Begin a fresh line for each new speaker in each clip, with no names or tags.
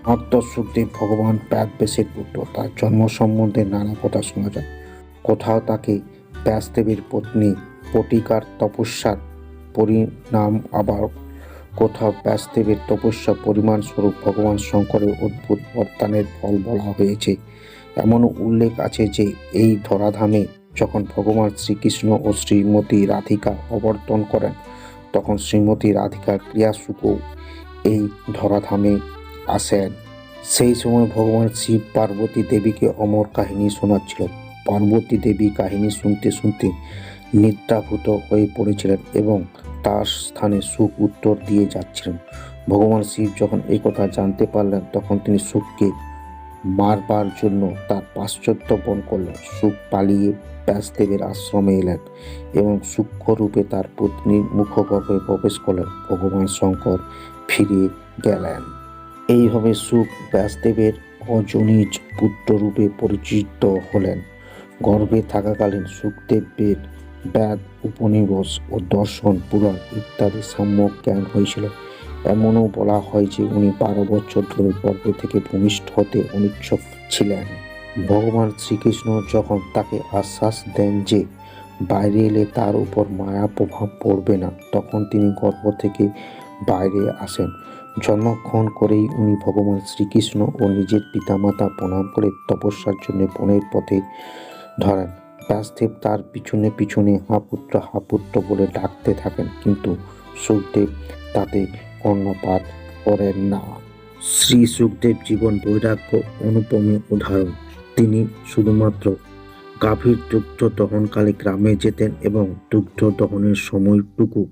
সুখদেব ভগবান ব্যাসদেবের পুত্র। তার জন্ম সম্বন্ধে নানা কথা শোনা যায়। কোথাও তাকে ব্যাসদেবের পত্নী পটিকার তপস্যার পরিণাম, আবার কোথাও ব্যাসদেবের তপস্যা পরিমাণ স্বরূপ ভগবান শঙ্করের অদ্ভুত বরদানের ফল বলা হয়েছে। এমনও উল্লেখ আছে যে এই ধরাধামে যখন ভগবান শ্রীকৃষ্ণ ও শ্রীমতী রাধিকা অবতরণ করেন, তখন শ্রীমতী রাধিকার ক্রিয়াসুখও এই ধরাধামে আসেন। সেই সময় ভগবান শিব পার্বতী দেবীকে অমর কাহিনী শোনাচ্ছিল। পার্বতী দেবী কাহিনী শুনতে শুনতে নিদ্রাভূত হয়ে পড়েছিলেন এবং তার স্থানে সুখ উত্তর দিয়ে যাচ্ছিলেন। ভগবান শিব যখন এই কথা জানতে পারলেন, তখন তিনি সুখকে মারবার জন্য তার পাশ্চাত্য বন করলেন। সুখ পালিয়ে ব্যাসদেবের আশ্রমে এলেন এবং সূক্ষ্মরূপে তার পত্নীর মুখগর্ভে প্রবেশ করলেন। ভগবান শঙ্কর ফিরে গেলেন। এইভাবে সুখ ব্যাসদেবের অজনিজ পুত্ররূপে পরিচিত হলেন। গর্ভে থাকাকালীন সুখদেবের বেদ, উপনিবেশ ও দর্শন, পুরাণ ইত্যাদি সম্যক জ্ঞান হয়েছিল। এমনও বলা হয় যে উনি 12 বছর ধরে গর্ভে থেকে ভূমিষ্ঠ হতে অনিচ্ছুক ছিলেন। ভগবান শ্রীকৃষ্ণ যখন তাকে আশ্বাস দেন যে বাইরে এলে তার উপর মায়া প্রভাব পড়বে না, তখন তিনি গর্ভ থেকে বাইরে আসেন। জন্মগ্রহণ করেই উনি ভগবান শ্রীকৃষ্ণ ও নিজের পিতামাতা প্রণাম করে তপস্যার জন্য বনের পথে ধরেন। ব্যাসদেব তার পিছনে পিছনে হা পুত্র বলে ডাকতে থাকেন, কিন্তু সুখদেব তাতে কর্ণপাত করেন না। শ্রী সুখদেব জীবন বৈরাগ্য অনুপমী উদাহরণ। তিনি শুধুমাত্র গাভীর দুগ্ধ দহনকালে গ্রামে যেতেন এবং দুগ্ধ দহনের সময়টুকু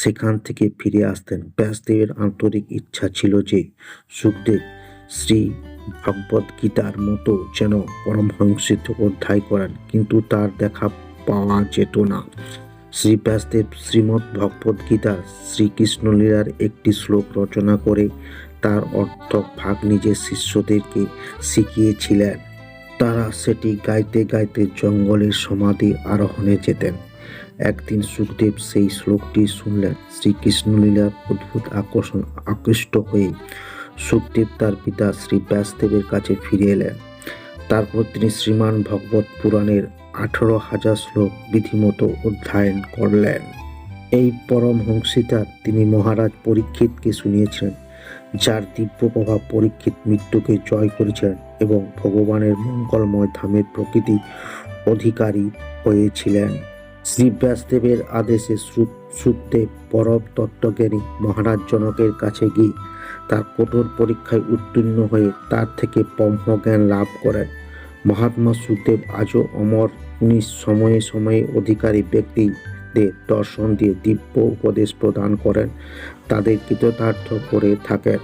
সেখান থেকে ফিরে আসতেন। ব্যাসদেবের আন্তরিক ইচ্ছা ছিল যে সুখদেব শ্রী ভগবদ গীতার মতো যেন পরমহংসিত অধ্যায় করেন, কিন্তু তার দেখা পাওয়া যেত না। শ্রী ব্যাসদেব শ্রীমদ্ ভগবদ গীতার শ্রীকৃষ্ণ লীলার একটি শ্লোক রচনা করে তার অর্থ ভাগ নিজের শিষ্যদেরকে শিখিয়েছিলেন। তারা সেটি গাইতে গাইতে জঙ্গলের সমাধি আরোহণে যেতেন। একদিন সুখদেব সেই শ্লোকটি শুনলেন। শ্রীকৃষ্ণলীলার অদ্ভুত আকৃষ্ট হয়ে সুখদেব তার পিতা শ্রী ব্যাসদেবের কাছে ফিরে এলেন। তারপর তিনি শ্রীমান ভগবত পুরাণের 18,000 শ্লোক বিধিমতো অধ্যয়ন করলেন। এই পরমহংসিতা তিনি মহারাজ পরীক্ষিতকে শুনিয়েছিলেন, যার দিব্য প্রভাব পরীক্ষিত মৃত্যুকে জয় করেছিলেন এবং ভগবানের মঙ্গলময় ধামের প্রকৃতি অধিকারী হয়েছিলেন। শ্রী ব্যাসদেবের আদেশে সুখদেব পরম তত্ত্বজ্ঞানী মহারাজ জনকের কাছে গিয়ে তার কঠোর পরীক্ষায় উত্তীর্ণ হয়ে তার থেকে ব্রহ্মজ্ঞান লাভ করেন। মহাত্মা সুখদেব আজও অমর। উনি সময়ে সময়ে অধিকারী ব্যক্তিদের দর্শন দিয়ে দিব্য উপদেশ প্রদান করেন, তাদের কৃতার্থ করে থাকেন।